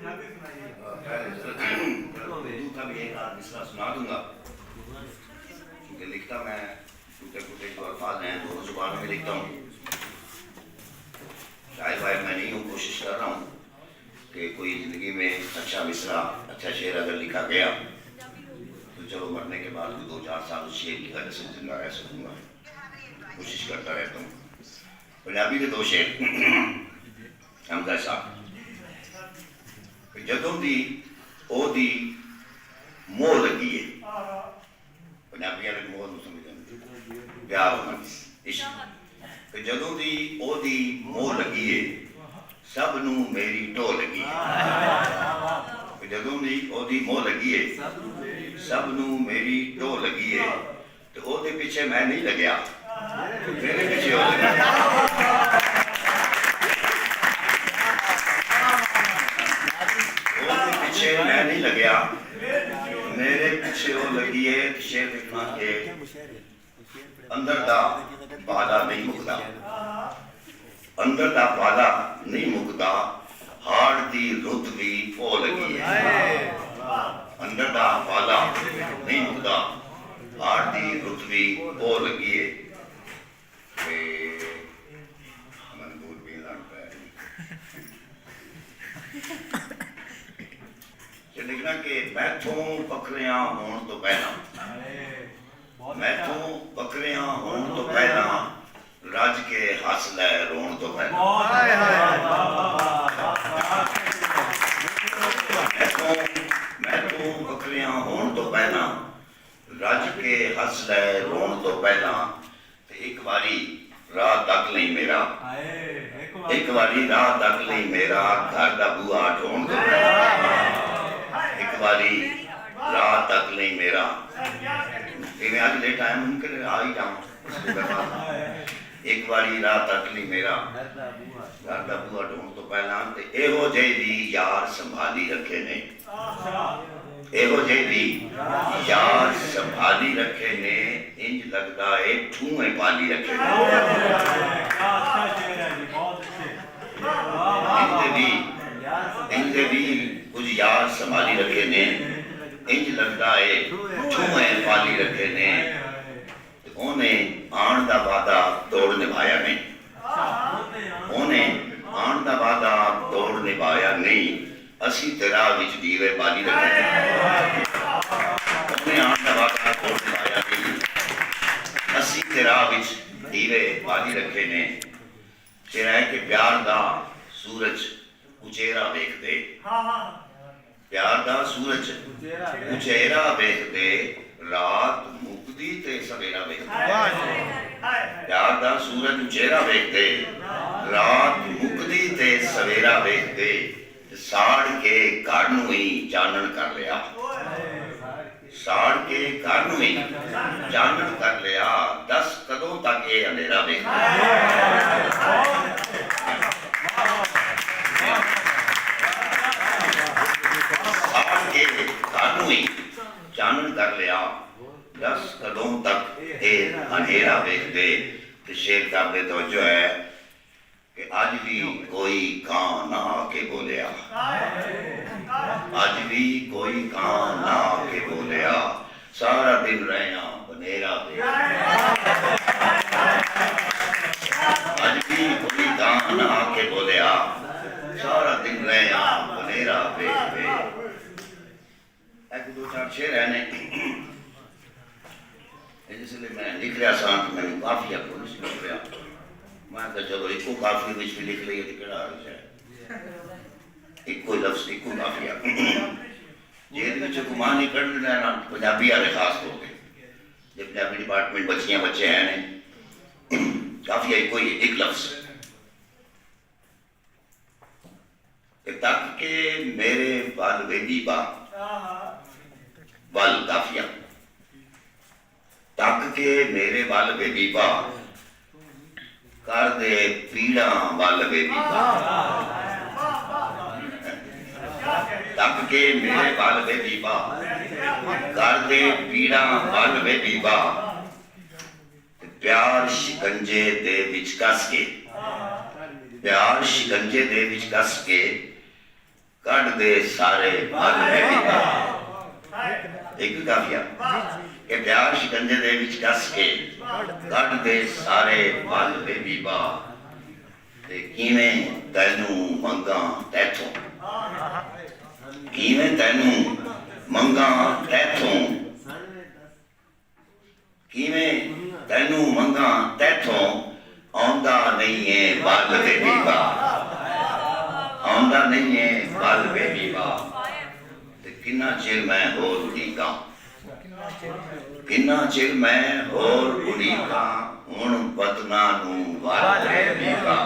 उर्दू का भी एक आध मिसरा सुना दूंगा, क्योंकि लिखता मैं टूटे फूटे जो अल्फाज हैं दोनों जुबानों में लिखता हूँ। शायद भाई मैं नहीं हूँ, कोशिश कर रहा हूँ कि कोई ज़िंदगी में अच्छा मिसरा, अच्छा शेर अगर लिखा गया तो चलो मरने के बाद 2-4 साल उस शेर की वजह से जिंदा रह सकूँगा। कोशिश करता रहता हूँ। पंजाबी के 2 शेर हमदा साहब। जदों दी ओदी मोह लगी है, पंजाबी वाले मोह नूं समझदे प्यार होना इश्क। जदों दी ओदी मोह लगी है सब नूं मेरी टो लगी है। जदों दी ओदी मोह लगी है सब नूं मेरी टो लगी है, तो ओदे पीछे मैं नहीं लगया, मेरे पीछे हो लगा। मैं नहीं लगया, मेरे पीछे वो लगी है। शेर लिखना के अंदर दा वादा नहीं मुकदा, अंदर दा वादा नहीं मुकदा, हाड़ दी रुत भी ओ लगी है। अंदर दा वादा नहीं मुकदा, हाड़ दी रुत भी ओ लगी है। लिखना कि मैथों बकरियां होने तो पहला, मैथों बकरियां होने तो पहला, रज के हस लै रोन तो पहला। मैथों बकरियां होने तो पहला, रज के हस लै रोन तो पहला, एक बारी राह तक नहीं मेरा, एक बारी राह तक नहीं मेरा, घर दा बूहा ढोण तो पहला। एक बारी राह तक नहीं मेरा, आज लेट आया मुमकिन आ ही जाऊं। एक बारी राह तक नहीं मेरा, घर दा बूहा ढोण तो पहला, ते एहो जेही भी यार संभाली रखे ने, एहो जेही भी यार संभाली रखे ने, इंज लगदा है ठूए पाली रखे ने। इंज भी कुछ यार संभाली रखे ने, इंज लगता है ठूए पाली रखे ने, उन्हें आन दा वादा तोड़ निभाया नहीं, उन्हें आन दा वादा तोड़ निभाया नहीं, असी तेरा विच दीवे बाली रखे ने। उन्हें आन दा वादा तोड़ निभाया नहीं, असी तेरा विच दीवे बाली रखे ने। तेरा है कि प्यार दा सूरज उचेरा वेखदे, प्यार दा सूरज उचेरा वेखदे, रात मुकदी ते सवेरा वेखदे। प्यार दा सूरज उचेरा वेखदे, रात मुकदी ते सवेरा वेखदे, साड़ के घर नूं ही चानण कर लिया, साड़ के घर नूं ही चानण कर लिया, दस कदों तक ये अंधेरा वेखदे। चानन कर लिया, दस कदों तक अंधेरा वेखदे। शेर काबिल तवज्जो है कि आज भी कोई कां ना आके बोलिया, आज भी कोई कां ना आके बोलिया, सारा दिन रहना बनेरा पे। आज भी कोई कां ना आके बोलिया, सारा दिन रहना बनेरा पे। एक 2-4 शेर है ने, जिसलिए मैं लिख रहा था तो मैंने काफिया को नहीं लिख रहा, मैं तो चलो इको काफी विच भी लिख लिया तो केड़ा अर्थ है, इको लफ्ज इको काफिया जेल विच गुमानी कर लेना पंजाबी वाले खास तौर पे, जे पंजाबी डिपार्टमेंट बच्चियां बच्चे हैं ने, काफिया इको ही एक लफ्ज। तक के मेरे बाल वे दीबा, बल काफिया, तक के मेरे बल वे दीबा, कर दे पीड़ा बल वे दीबा। तक के मेरे बल वे दीबा, कर दे पीड़ा बल वे दीबा, प्यार शिकंजे दे विच कस के, प्यार शिकंजे दे विच कस के, ਕੱਢ ਦੇ ਸਾਰੇ ਬਲ ਵੇ ਬੀਬਾ। ਇੱਕ ਕਾਫੀਆ ਕਿ ਪਿਆਰ ਸ਼ਿਕੰਜੇ ਦੇ ਵਿੱਚ ਕੱਸ ਕੇ ਕੱਢ ਦੇ ਸਾਰੇ ਬਲ ਵੇ ਬੀਬਾ। ਤੇ ਕਿਵੇਂ ਤੈਨੂੰ ਮੰਗਾਂ ਤੈਥੋਂ, ਕਿਵੇਂ ਤੈਨੂੰ ਮੰਗਾਂ ਤੈਥੋਂ, ਕਿਵੇਂ ਤੈਨੂੰ ਮੰਗਾਂ ਤੈਥੋਂ, ਆਉਂਦਾ ਨਹੀਂ ਏ ਬਲ ਵੇ ਬੀਬਾ, ਆਉਂਦਾ ਨਹੀਂ ਏ ਬਲ ਵੇ ਬੀਬਾ। ਤੇ ਕਿੰਨਾ ਚਿਰ ਮੈਂ ਹੋਰ ਉਡੀਕਾਂ, ਕਿੰਨਾ ਚਿਰ ਮੈਂ ਹੋਰ ਉਡੀਕਾਂ, ਹੁਣ ਬਦਨਾ ਨੂੰ ਬਲ ਵੇ ਬੀਬਾ।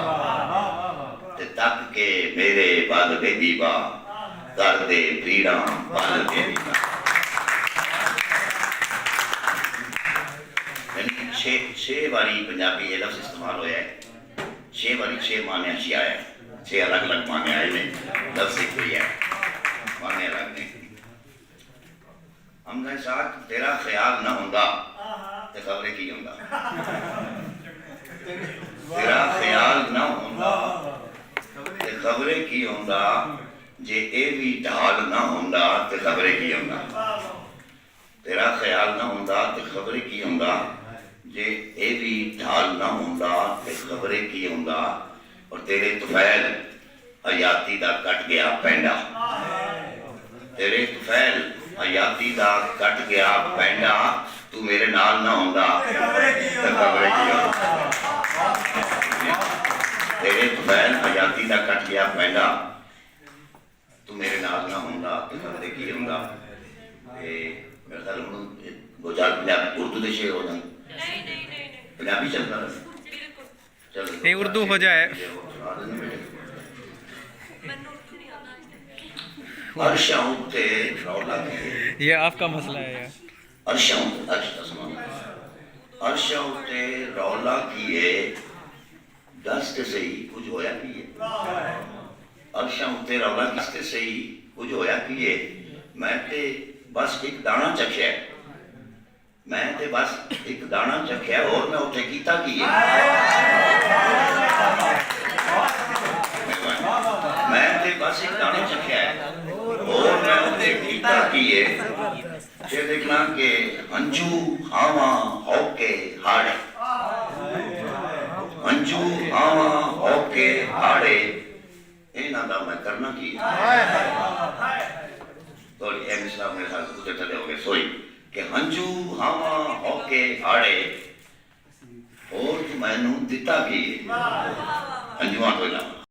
ਤੇ ਤੱਕ ਕੇ ਮੇਰੇ ਬਲ ਵੇ ਬੀਬਾ, ਕਰਦੇ ਪੀੜਾਂ ਬਲ ਵੇ ਬੀਬਾ। छे बारी पंजाबी ये लफ्ज़ इस्तेमाल होया है, 6 बारी 6 माने अच्छी आया है, 6 अलग अलग माने आए ने, लफ्ज़ एक ही है, माने अलग ने। हम कहें साथ तेरा ख्याल ना होंदा ते खबरें की होंदा, तेरा ख्याल ना होंदा ते खबरें की होंदा, जे ए भी ढाल ना होंदा ते खबरें की होंदा। तेरा ख्याल ना होंदा ते खबरें की होंदा, जे ए भी ढाल ना होंदा ते खबरें की होंदा। और तेरे तुफैल हयाती दा कट गया पैंडा, तेरे तुफैल हयाती दा कट गया पैंडा, तू मेरे नाल ना होंदा ते खबरें की होंदा। तेरे तुफैल हयाती दा कट गया पैंडा, तू मेरे नाल ना होंदा ते खबरें की होंदा। मेरे ख्याल में दो चार पंजाबी उर्दू के शेर हो जाए, पंजाबी चलता है, चल उर्दू हो जाए। अर्शां उत्ते रौला किए, ये आपका मसला है यार। अर्शां अर्शां उत्ते रौला किए, दस ते सही कुछ होया किए। अर्शां उत्ते रौला किसते सही कुछ होया किए, मैं ते बस एक दाना चखिया, मैं ते बस एक दाना चखिया, और मैं उत्थे कीता की है, मैं ते बस एक दाना चखिया और मैं उत्थे कीता की है। जे देखना के अंजू हावा होके हाड़े, अंजू हावा होके हाड़े, इन्हां दा मैं करना की है। तो ये मिसरा मेरे साथ कुछ चले हो गए सोई कि हंजू हावा होके हाड़े, और तू मैनू दिता की हंजुआ तो इलावा